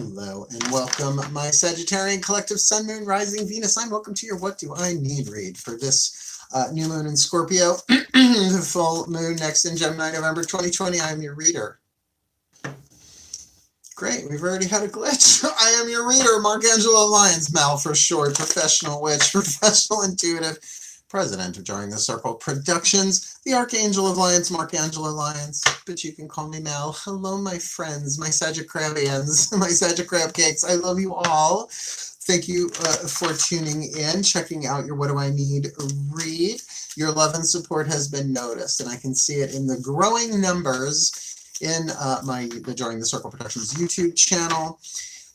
Hello and welcome, my Sagittarian collective Sun, Moon, Rising, Venus sign. Welcome to your What Do I Need read for this new moon in Scorpio, the full moon next in Gemini, November 2020. I am your reader. Great, we've already had a glitch. I am your reader, Angelo Lyons, Mal for short, professional witch, professional intuitive, president of DrawingTheCircle Productions, the Archangel of Lyons, Angelo Lyons, but you can call me Mal. Hello, my friends, my Sagittarians, my Sagittarian cakes. I love you all. Thank you for tuning in, checking out your What Do I Need read. Your love and support has been noticed, and I can see it in the growing numbers in the DrawingTheCircle Productions YouTube channel,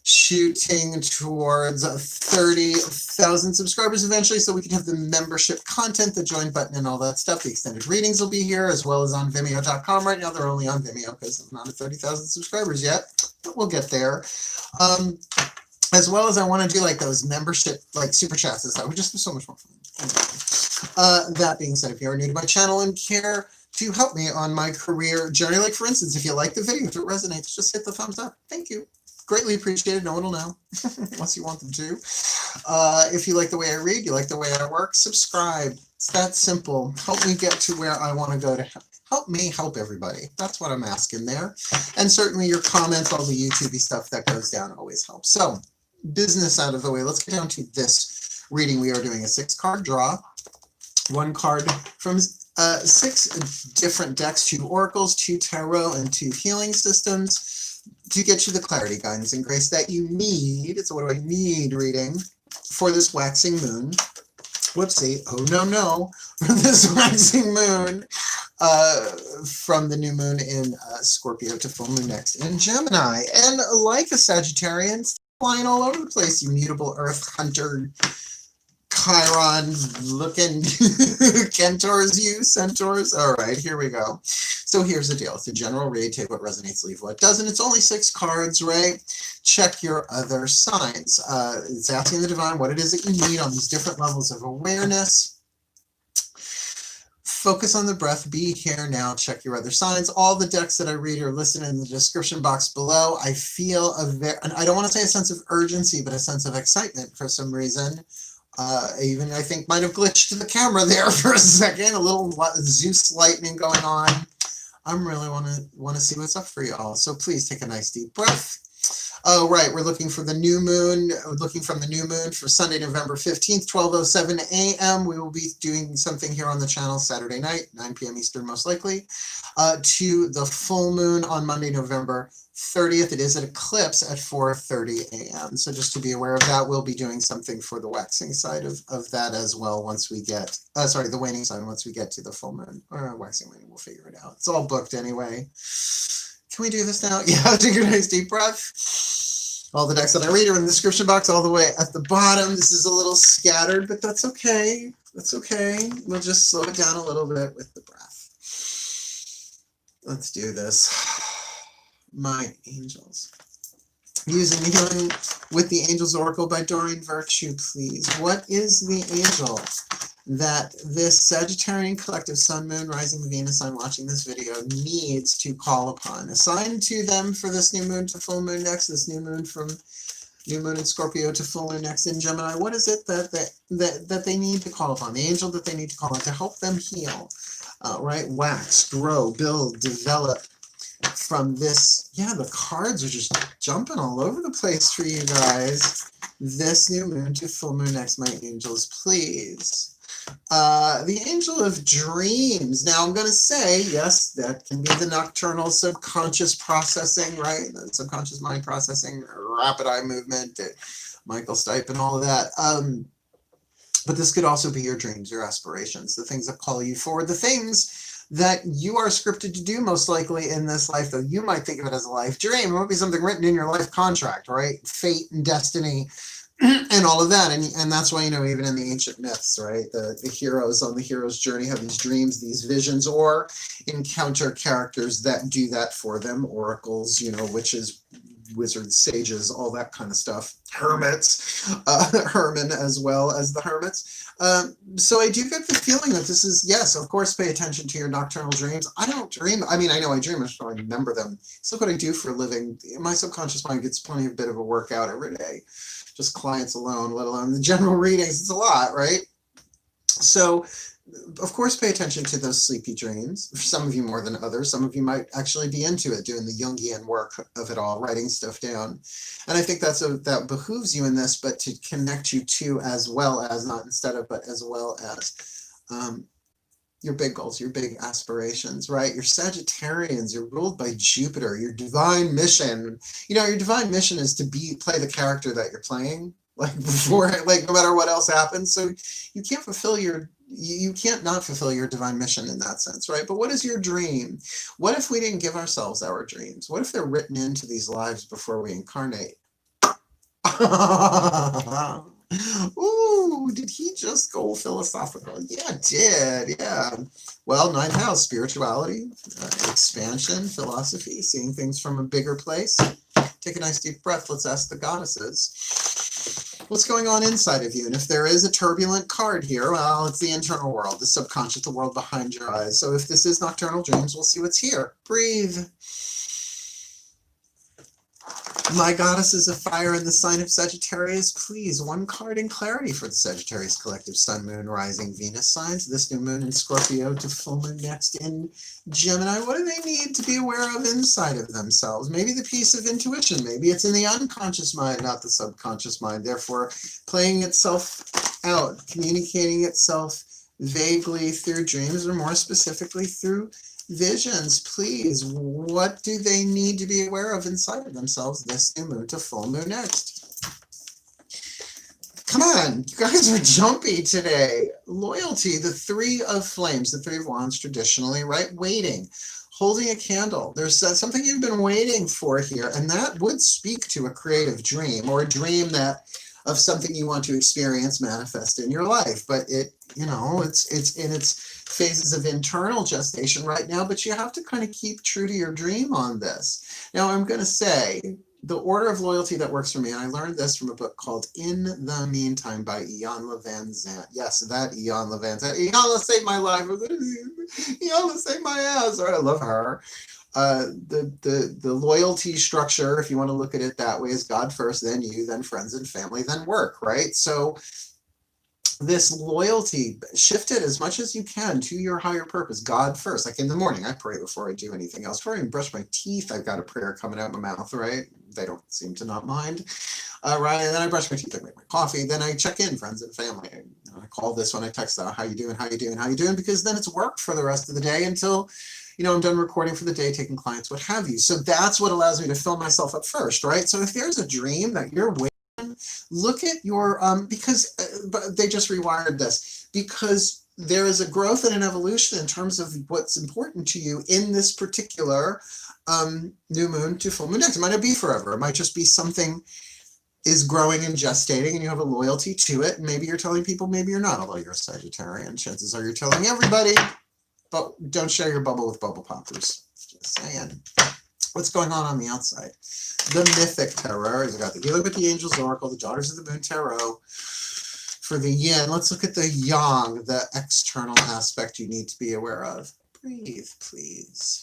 shooting towards 30,000 subscribers eventually, so we can have the membership content, the join button, and all that stuff. The extended readings will be here, as well as on Vimeo.com. Right now, they're only on Vimeo because I'm not at 30,000 subscribers yet, but we'll get there. As well as I want to do like those membership, like super chats and stuff, which just so much more fun. That being said, if you are new to my channel and care to help me on my career journey, like for instance, if you like the video, if it resonates, just hit the thumbs up. Thank you. Greatly appreciated. No one will know unless you want them to. If you like the way I read, you like the way I work, subscribe. It's that simple. Help me get to where I want to go to help me help everybody. That's what I'm asking there. And certainly your comments, all the YouTube-y stuff that goes down always helps. So business out of the way. Let's get down to this reading. We are doing a 6-card draw. One card from 6 different decks, 2 oracles, 2 tarot, and 2 healing systems, to get you the clarity, guidance, and grace that you need. It's a What Do I Need reading for this waxing moon. Whoopsie. Oh, no. For this waxing moon from the new moon in Scorpio to full moon next in Gemini. And like a Sagittarian, flying all over the place, you mutable earth hunter, Chiron looking Centaurs, you centaurs. All right, here we go. So here's the deal. It's a general read. Take what resonates, leave what doesn't. It's only 6 cards, right? Check your other signs. It's asking the divine what it is that you need on these different levels of awareness. Focus on the breath. Be here now. Check your other signs. All the decks that I read are listed in the description box below. I feel I don't want to say a sense of urgency, but a sense of excitement for some reason. Even I think might have glitched the camera there for a second. A little Zeus lightning going on. I'm really want to see what's up for y'all. So please take a nice deep breath. Oh, right, we're looking for the new moon. We're looking from the new moon for Sunday, November 15th, 12:07 a.m. We will be doing something here on the channel Saturday night, 9 p.m. Eastern most likely, to the full moon on Monday, November 30th. It is an eclipse at 4:30 a.m. So just to be aware of that, we'll be doing something for the waxing side of that as well once we get, the waning side once we get to the full moon, or waxing waning, we'll figure it out. It's all booked anyway. Can we do this now? Yeah, take a nice deep breath. All the decks that I read are in the description box all the way at the bottom. This is a little scattered, but that's okay. That's okay. We'll just slow it down a little bit with the breath. Let's do this. My angels. Using the Healing with the Angels Oracle by Doreen Virtue, please. What is the angel that this Sagittarian collective Sun, Moon, Rising, Venus sign watching this video needs to call upon? Assign to them for this new moon to full moon next, this new moon from new moon in Scorpio to full moon next in Gemini. What is it that they need to call upon? The angel that they need to call on to help them heal, right? Wax, grow, build, develop. From this, yeah, the cards are just jumping all over the place for you guys. This new moon to full moon next, my angels, please. The angel of dreams. Now I'm going to say, yes, that can be the nocturnal subconscious processing, right? The subconscious mind processing, rapid eye movement, Michael Stipe and all of that. But this could also be your dreams, your aspirations, the things that call you forward, the things that you are scripted to do most likely in this life, though you might think of it as a life dream. It might be something written in your life contract, right? Fate and destiny and all of that. And that's why, even in the ancient myths, right? The heroes on the hero's journey have these dreams, these visions, or encounter characters that do that for them. Oracles, witches, wizards, sages, all that kind of stuff. Hermits, Herman as well as the hermits. So I do get the feeling that this is, yes, of course, pay attention to your nocturnal dreams. I don't dream. I mean, I know I dream, I don't remember them. It's not what I do for a living. My subconscious mind gets plenty of bit of a workout every day. Just clients alone, let alone the general readings. It's a lot, right? So, of course, pay attention to those sleepy dreams. For some of you more than others. Some of you might actually be into it, doing the Jungian work of it all, writing stuff down. And I think that behooves you in this, but to connect you to, as well as, not instead of, but as well as your big goals, your big aspirations, right? Your Sagittarians, you're ruled by Jupiter, your divine mission. You know, your divine mission is to play the character that you're playing, like before, like no matter what else happens. So you can't fulfill you can't not fulfill your divine mission in that sense, right? But what is your dream? What if we didn't give ourselves our dreams? What if they're written into these lives before we incarnate? Ooh, did he just go philosophical? Yeah, I did. Yeah. Well, ninth house, spirituality, expansion, philosophy, seeing things from a bigger place. Take a nice deep breath. Let's ask the goddesses, what's going on inside of you? And if there is a turbulent card here, well, it's the internal world, the subconscious, the world behind your eyes. So if this is nocturnal dreams, we'll see what's here. Breathe. My goddesses of fire in the sign of Sagittarius, please, one card in clarity for the Sagittarius collective sun, moon, rising, Venus signs. This new moon in Scorpio to full moon next in Gemini. What do they need to be aware of inside of themselves? Maybe the piece of intuition. Maybe it's in the unconscious mind, not the subconscious mind. Therefore, playing itself out, communicating itself vaguely through dreams, or more specifically through visions. Please, what do they need to be aware of inside of themselves this new moon to full moon next? Come on, you guys are jumpy today. Loyalty, the three of flames, the three of wands traditionally, right? Waiting, holding a candle. There's something you've been waiting for here, and that would speak to a creative dream, or a dream that of something you want to experience manifest in your life. But it, you know, it's in its phases of internal gestation right now, but you have to kind of keep true to your dream on this. Now, I'm going to say the order of loyalty that works for me, and I learned this from a book called In the Meantime by Iyanla Vanzant. Yes, that Iyanla Vanzant. Iyanla saved my life. Iyanla saved my ass. I love her. The loyalty structure, if you want to look at it that way, is God first, then you, then friends and family, then work, right? So this loyalty, shift it as much as you can to your higher purpose. God first. Like in the morning, I pray before I do anything else. Before I even brush my teeth, I've got a prayer coming out of my mouth, right? They don't seem to not mind. Right, and then I brush my teeth, I make my coffee, then I check in friends and family. I call this one, I text out, how you doing, how you doing, how you doing? Because then it's work for the rest of the day until, you know, I'm done recording for the day, taking clients, what have you. So that's what allows me to fill myself up first, right? So if there's a dream that you're waiting, look at your, because they just rewired this, because there is a growth and an evolution in terms of what's important to you in this particular new moon to full moon next. It might not be forever. It might just be something is growing and gestating and you have a loyalty to it. And maybe you're telling people, maybe you're not, although you're a Sagittarian. Chances are you're telling everybody, but don't share your bubble with bubble poppers. Just saying. What's going on the outside? The Mythic Tarot. I got the Healing with the Angels Oracle, the Daughters of the Moon Tarot. For the yin, let's look at the yang, the external aspect you need to be aware of. Breathe, please.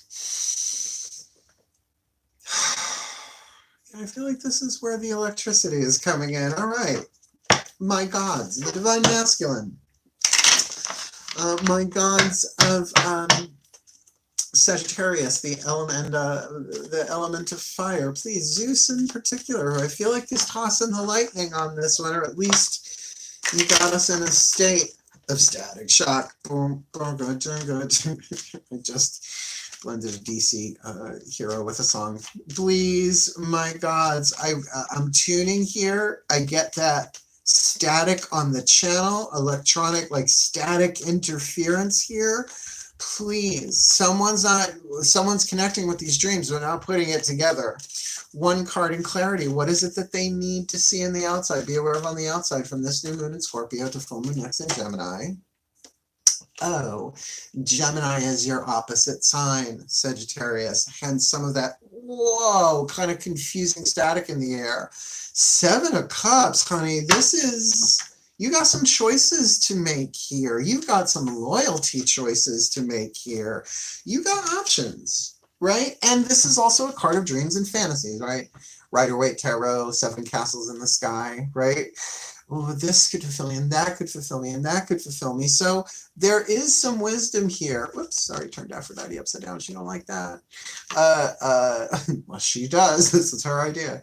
I feel like this is where the electricity is coming in. All right. My gods, the Divine Masculine. My gods of Sagittarius, the element of fire. Please, Zeus in particular. I feel like he's tossing the lightning on this one, or at least you got us in a state of static shock. Boom, boom, good. I just blended a DC hero with a song. Please, my gods, I'm tuning here. I get that static on the channel, electronic, like static interference here. Please, someone's connecting with these dreams. We're not putting it together. One card in clarity. What is it that they need to see in the outside? Be aware of on the outside from this new moon in Scorpio to full moon next in Gemini. Oh, Gemini is your opposite sign, Sagittarius. Hence some of that whoa, kind of confusing static in the air. 7 of Cups, honey, this is, you got some choices to make here. You've got some loyalty choices to make here. You got options, right? And this is also a card of dreams and fantasies, right? Rider-Waite Tarot, 7 castles in the sky, right? Oh, this could fulfill me, and that could fulfill me, and that could fulfill me. So there is some wisdom here. Whoops, sorry, turned Aphrodite upside down. She don't like that. Well, she does. This is her idea.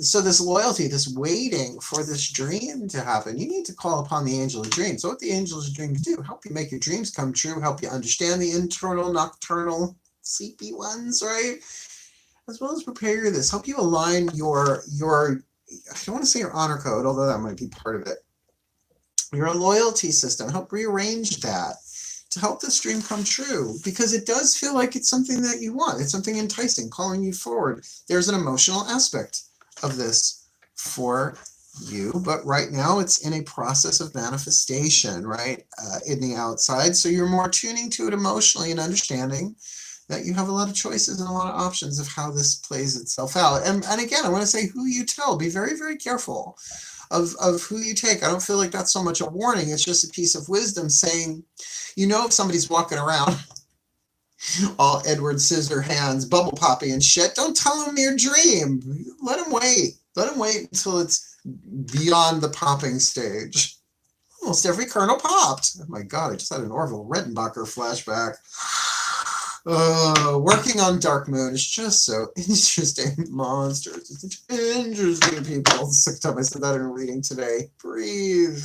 So this loyalty, this waiting for this dream to happen, you need to call upon the angel of dreams. So what the angels of dreams do, help you make your dreams come true, help you understand the internal, nocturnal, sleepy ones, right? As well as prepare this, help you align your I don't want to say your honor code, although that might be part of it. Your loyalty system, help rearrange that to help this dream come true, because it does feel like it's something that you want. It's something enticing, calling you forward. There's an emotional aspect of this for you, but right now it's in a process of manifestation, right, in the outside. So you're more tuning to it emotionally and understanding that you have a lot of choices and a lot of options of how this plays itself out. And again, I want to say who you tell. Be very, very careful of who you take. I don't feel like that's so much a warning. It's just a piece of wisdom saying, you know, if somebody's walking around all Edward Scissorhands, bubble poppy and shit, don't tell them your dream. Let them wait. Let them wait until it's beyond the popping stage. Almost every kernel popped. Oh my God, I just had an Orville Redenbacher flashback. Working on Dark Moon is just so interesting. Monsters, it's interesting people. The 6th time I said that in a reading today. Breathe.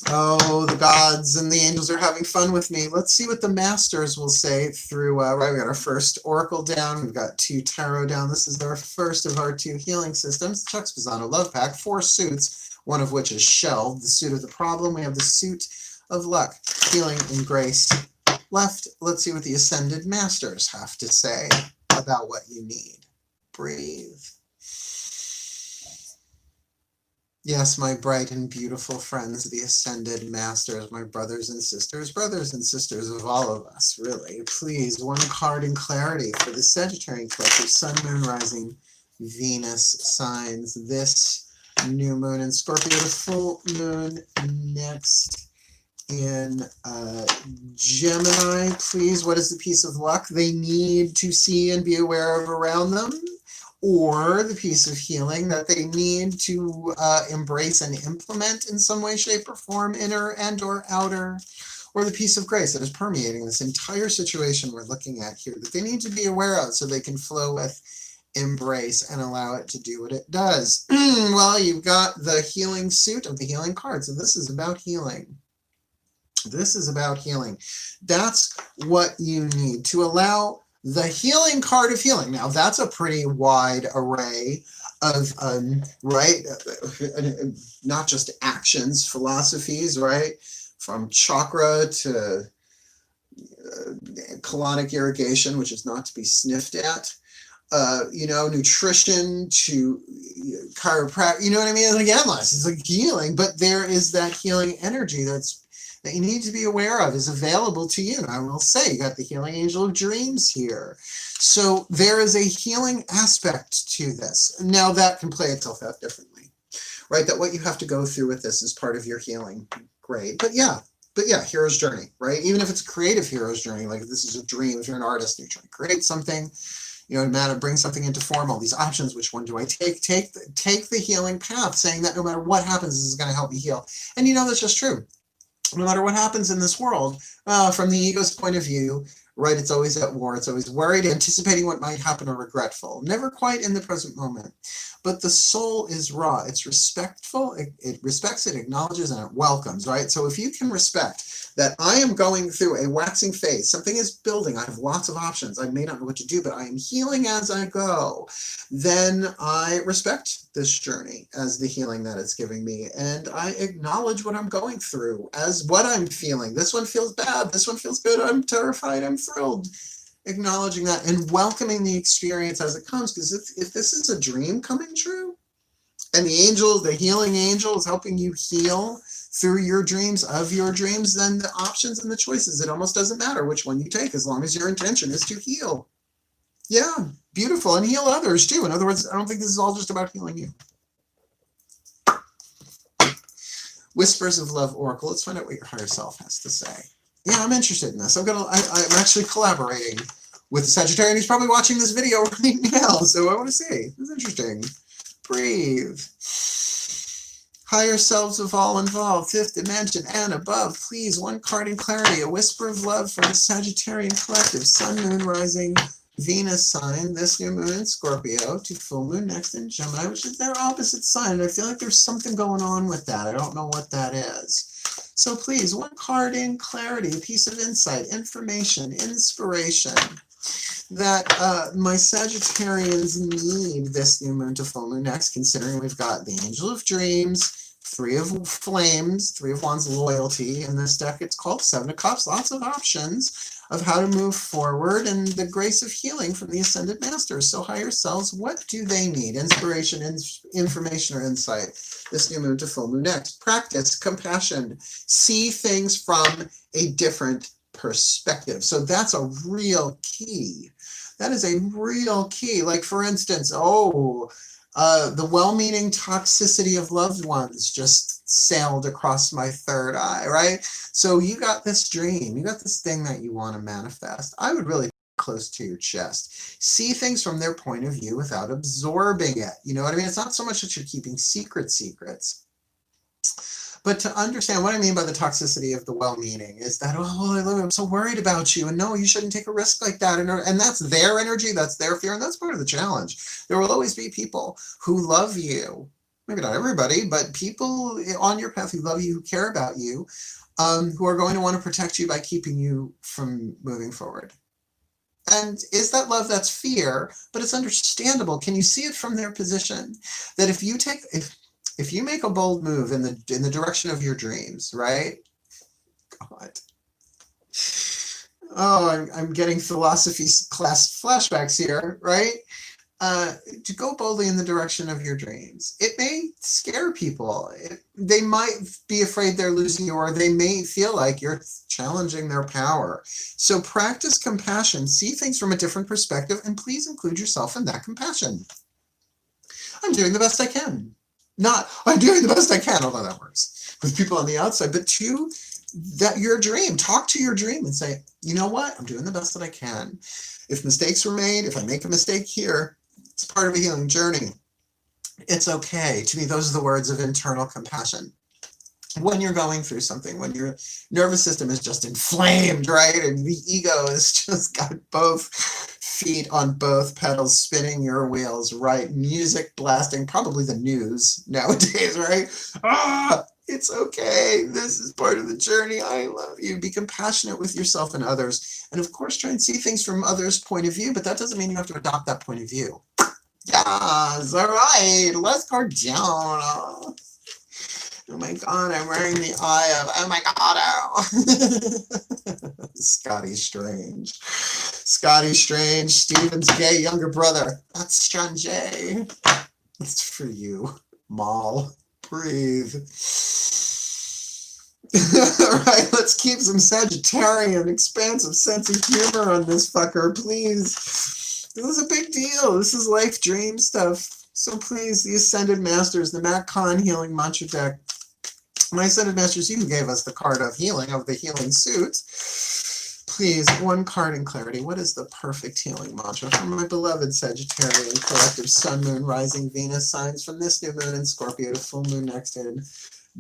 Oh, the gods and the angels are having fun with me. Let's see what the masters will say through, right, we got our first oracle down. We've got 2 tarot down. This is our first of our 2 healing systems. Chuck's Pisano Love Pack, 4 suits, one of which is shelved. The suit of the problem. We have the suit of luck, healing, and grace. Left, let's see what the Ascended Masters have to say about what you need. Breathe. Yes, my bright and beautiful friends, the Ascended Masters, my brothers and sisters of all of us, really. Please, one card in clarity for the Sagittarian collective, Sun, Moon, Rising, Venus signs. This new moon in Scorpio, the full moon next in Gemini. Please, what is the piece of luck they need to see and be aware of around them? Or the piece of healing that they need to embrace and implement in some way, shape, or form, inner and or outer? Or the piece of grace that is permeating this entire situation we're looking at here that they need to be aware of so they can flow with, embrace, and allow it to do what it does? Well, you've got the healing suit of the healing card. So this is about healing. This is about healing. That's what you need to allow the healing card of healing. Now, that's a pretty wide array of, right, not just actions, philosophies, right, from chakra to colonic irrigation, which is not to be sniffed at, you know, nutrition to chiropractic, you know what I mean? Like endless, it's like healing, but there is that healing energy that you need to be aware of, is available to you. And I will say, you got the healing angel of dreams here. So there is a healing aspect to this. Now that can play itself out differently, right? That what you have to go through with this is part of your healing. Great. But yeah, hero's journey, right? Even if it's a creative hero's journey, like if this is a dream, if you're an artist and you're trying to create something, you know, no matter, bring something into form, all these options, which one do I take? Take the healing path, saying that no matter what happens, this is going to help me heal. And you know, that's just true. No matter what happens in this world, from the ego's point of view, right, it's always at war, it's always worried, anticipating what might happen, or regretful, never quite in the present moment. But the soul is raw, it's respectful, it respects, it acknowledges, and it welcomes, right? So if you can respect that I am going through a waxing phase, something is building, I have lots of options, I may not know what to do, but I am healing as I go, then I respect this journey as the healing that it's giving me, and I acknowledge what I'm going through as what I'm feeling. This one feels bad, this one feels good, I'm terrified, I'm thrilled. Acknowledging that and welcoming the experience as it comes, because if this is a dream coming true, and the angel, the healing angel, is helping you heal through your dreams, of your dreams, then the options and the choices, it almost doesn't matter which one you take as long as your intention is to heal. Yeah, beautiful. And heal others too. In other words, I don't think this is all just about healing you. Whispers of Love Oracle. Let's find out what your higher self has to say. Yeah, I'm interested in this. I'm actually collaborating with a Sagittarius who's probably watching this video right now. So I want to see. This is interesting. Breathe. Higher selves of all involved, fifth dimension and above, please, one card in clarity, a whisper of love from the Sagittarian collective, Sun, Moon, Rising, Venus sign, this new moon in Scorpio, to full moon next in Gemini, which is their opposite sign. And I feel like there's something going on with that. I don't know what that is. So please, one card in clarity, a piece of insight, information, inspiration, that my Sagittarians need this new moon to full moon next, considering we've got the Angel of Dreams, Three of Flames, Three of Wands, loyalty. In this deck, it's called Seven of Cups, lots of options of how to move forward, and the grace of healing from the Ascended Masters. So higher selves, what do they need? Inspiration, information, or insight? This new moon to full moon next. Practice compassion. See things from a different perspective. So that's a real key. That is a real key. Like, for instance, the well-meaning toxicity of loved ones just sailed across my third eye, right? So you got this dream, you got this thing that you want to manifest. I would really close to your chest. See things from their point of view without absorbing it. You know what I mean? It's not so much that you're keeping secrets, but to understand what I mean by the toxicity of the well-meaning is that, oh, I'm so worried about you, and no, you shouldn't take a risk like that. And that's their energy, that's their fear, and that's part of the challenge. There will always be people who love you, maybe not everybody, but people on your path who love you, who care about you, who are going to want to protect you by keeping you from moving forward. And is that love? That's fear, but it's understandable. Can you see it from their position? That if you make a bold move in the direction of your dreams, right? God. Oh, I'm getting philosophy class flashbacks here, right? To go boldly in the direction of your dreams. It may scare people. They might be afraid they're losing you, or they may feel like you're challenging their power. So practice compassion. See things from a different perspective, and please include yourself in that compassion. I'm doing the best I can. Not, I'm doing the best I can, although that works with people on the outside, but to that your dream, talk to your dream and say, you know what, I'm doing the best that I can. If mistakes were made, if I make a mistake here, it's part of a healing journey. It's okay. To me, those are the words of internal compassion. When you're going through something, when your nervous system is just inflamed, right? And the ego has just got both feet on both pedals, spinning your wheels, right? Music blasting, probably the news nowadays, right? It's okay. This is part of the journey. I love you. Be compassionate with yourself and others. And of course, try and see things from others' point of view, but that doesn't mean you have to adopt that point of view. Yes, all right. Let's go down. Oh my God, I'm wearing the eye of, oh my God, Scotty Strange. Scotty Strange, Stephen's gay younger brother. That's Strange. It's for you, Maul. Breathe. All right, let's keep some Sagittarian, expansive sense of humor on this fucker, please. This is a big deal. This is life dream stuff. So please, the Ascended Masters, the Matt Kahn Healing Mantra deck. My Ascended Masters, you gave us the card of healing, of the healing suit. Please, one card in clarity. What is the perfect healing mantra for my beloved Sagittarian collective Sun, Moon, Rising, Venus signs from this new moon in Scorpio to full moon next in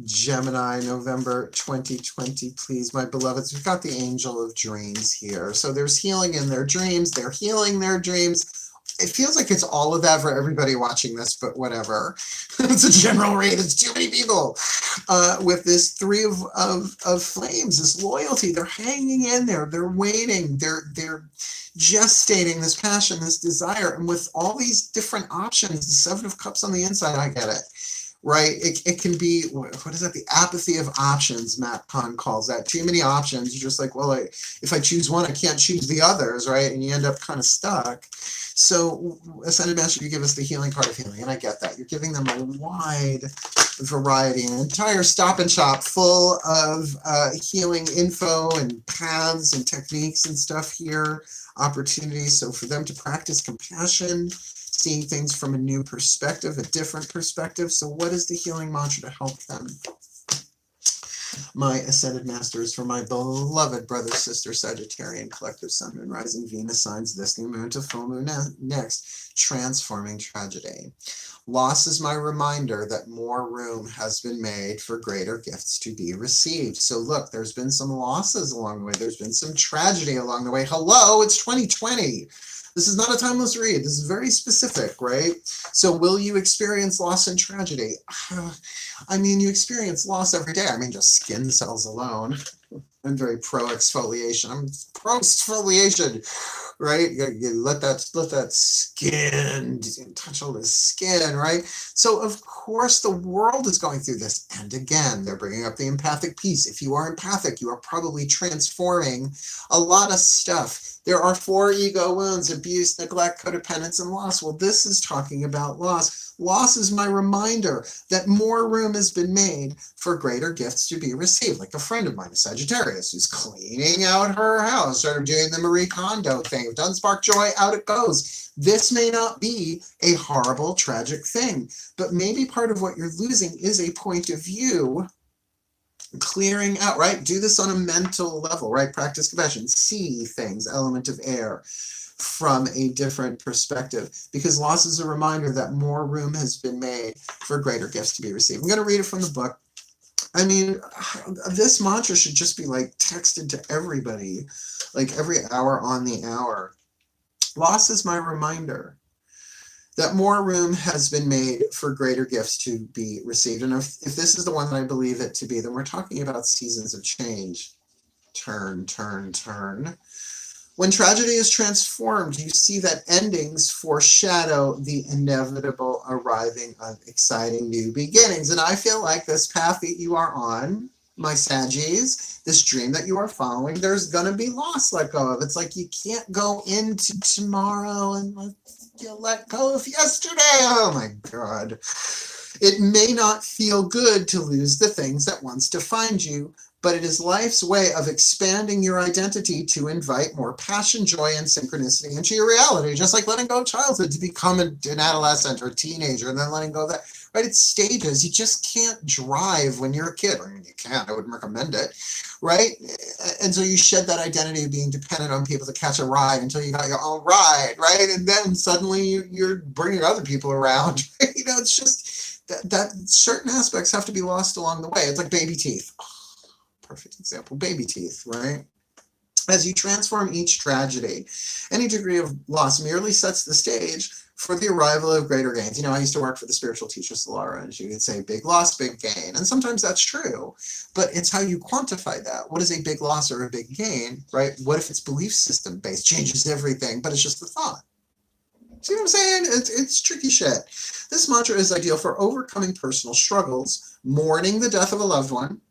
Gemini, November 2020, please, my beloveds. We've got the Angel of Dreams here. So there's healing in their dreams. They're healing their dreams. It feels like it's all of that for everybody watching this, but whatever. It's a general rate. It's too many people. With this Three of Flames, this loyalty, they're hanging in there. They're waiting. They're gestating this passion, this desire. And with all these different options, the Seven of Cups on the inside, I get it. right? It can be, what is that? The apathy of options, Matt Kahn calls that. Too many options. You're just like, well, if I choose one, I can't choose the others, right? And you end up kind of stuck. So Ascended Master, you give us the healing card of healing, and I get that. You're giving them a wide variety, an entire Stop and Shop full of healing info and paths and techniques and stuff here, opportunities. So for them to practice compassion, seeing things from a new perspective, a different perspective. So what is the healing mantra to help them? My Ascended Masters, for my beloved brother, sister, Sagittarian, collective Sun, Moon, Rising, Venus signs this new moon to full moon next, transforming tragedy. Loss is my reminder that more room has been made for greater gifts to be received. So look, there's been some losses along the way. There's been some tragedy along the way. Hello, it's 2020. This is not a timeless read. This is very specific, right? So will you experience loss and tragedy? I mean, you experience loss every day. I mean, just skin cells alone. I'm very pro-exfoliation. I'm pro-exfoliation, right? You let that skin, touch all the skin, right? So of course the world is going through this. And again, they're bringing up the empathic piece. If you are empathic, you are probably transforming a lot of stuff. There are 4 ego wounds: abuse, neglect, codependence, and loss. Well, this is talking about loss. Loss is my reminder that more room has been made for greater gifts to be received. Like a friend of mine, a Sagittarius, who's cleaning out her house, sort of doing the Marie Kondo thing. If it doesn't spark joy, out it goes. This may not be a horrible, tragic thing, but maybe part of what you're losing is a point of view. Clearing out, right? Do this on a mental level, right? Practice compassion. See things, element of air, from a different perspective, because loss is a reminder that more room has been made for greater gifts to be received. I'm going to read it from the book. I mean, this mantra should just be like texted to everybody, like every hour on the hour. Loss is my reminder that more room has been made for greater gifts to be received. And if this is the one that I believe it to be, then we're talking about seasons of change. Turn, turn, turn. When tragedy is transformed, you see that endings foreshadow the inevitable arriving of exciting new beginnings. And I feel like this path that you are on, my Saggies, this dream that you are following, there's going to be loss let go of. It's like you can't go into tomorrow and let go of yesterday. Oh my God. It may not feel good to lose the things that once defined you, but it is life's way of expanding your identity to invite more passion, joy, and synchronicity into your reality. Just like letting go of childhood to become an adolescent or a teenager, and then letting go of that. Right? It's stages. You just can't drive when you're a kid. I mean, you can. I wouldn't recommend it. Right? And so you shed that identity of being dependent on people to catch a ride until you got your own ride. Right? And then suddenly you're bringing other people around. You know, it's just that certain aspects have to be lost along the way. It's like baby teeth. Perfect example, baby teeth, right? As you transform each tragedy, any degree of loss merely sets the stage for the arrival of greater gains. You know, I used to work for the spiritual teacher Solara, and she would say, big loss, big gain. And sometimes that's true, but it's how you quantify that. What is a big loss or a big gain, right? What if it's belief system based, changes everything, but it's just a thought? See what I'm saying? It's tricky shit. This mantra is ideal for overcoming personal struggles, mourning the death of a loved one,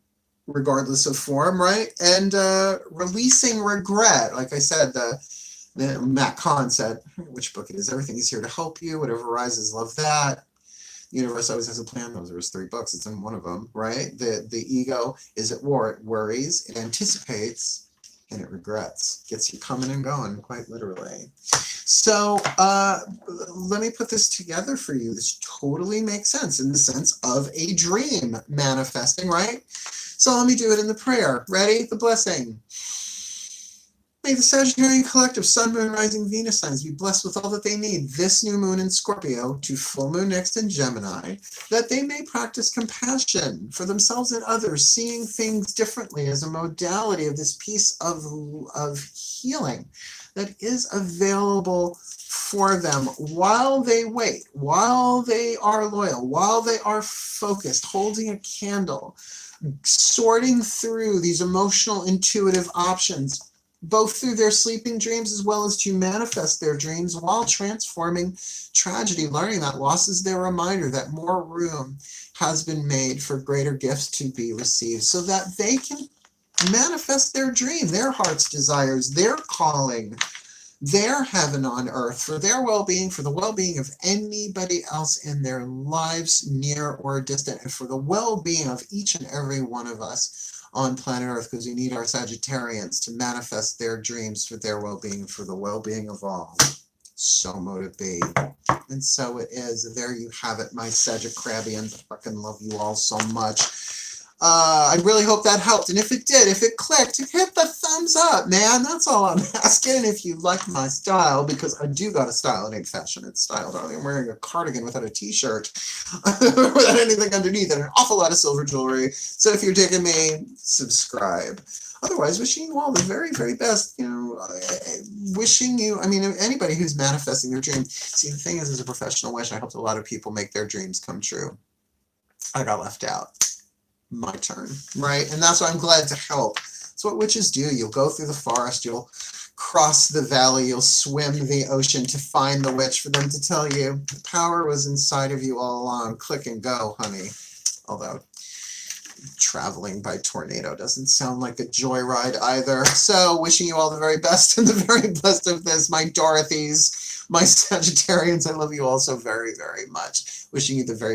regardless of form, right? And releasing regret. Like I said, the Matt Kahn said, which book it is, everything is here to help you, whatever arises, love that. The universe always has a plan. Those are his 3 books. It's in one of them, right? The ego is at war. It worries, it anticipates, and it regrets. Gets you coming and going, quite literally. So let me put this together for you. This totally makes sense in the sense of a dream manifesting, right? So let me do it in the prayer. Ready? The blessing. May the Sagittarian collective Sun, Moon, Rising, Venus signs be blessed with all that they need this new moon in Scorpio to full moon next in Gemini, that they may practice compassion for themselves and others, seeing things differently as a modality of this piece of healing that is available for them while they wait, while they are loyal, while they are focused, holding a candle, sorting through these emotional, intuitive options, both through their sleeping dreams as well as to manifest their dreams while transforming tragedy, learning that loss is their reminder that more room has been made for greater gifts to be received so that they can manifest their dream, their heart's desires, their calling, their heaven on earth, for their well-being, for the well-being of anybody else in their lives, near or distant, and for the well-being of each and every one of us on planet Earth, because we need our Sagittarians to manifest their dreams for their well-being, for the well-being of all. So mote it be. And so it is. There you have it, my Sagittarians. I fucking love you all so much. I really hope that helped. And if it did, if it clicked, hit the thumbs up, man. That's all I'm asking. And if you like my style, because I do got a style, it ain't fashion, it's style, darling. I'm wearing a cardigan without a t-shirt, without anything underneath, and an awful lot of silver jewelry. So if you're digging me, subscribe. Otherwise, wishing you all the very, very best. You know, wishing you, I mean, anybody who's manifesting their dream. See, the thing is, as a professional wish, I helped a lot of people make their dreams come true. I got left out. My turn, right? And that's why I'm glad to help. That's what witches do. You'll go through the forest, you'll cross the valley, you'll swim the ocean to find the witch for them to tell you the power was inside of you all along. Click and go, honey. Although traveling by tornado doesn't sound like a joyride either. So wishing you all the very best and the very best of this, my Dorothys, my Sagittarians. I love you all so very, very much. Wishing you the very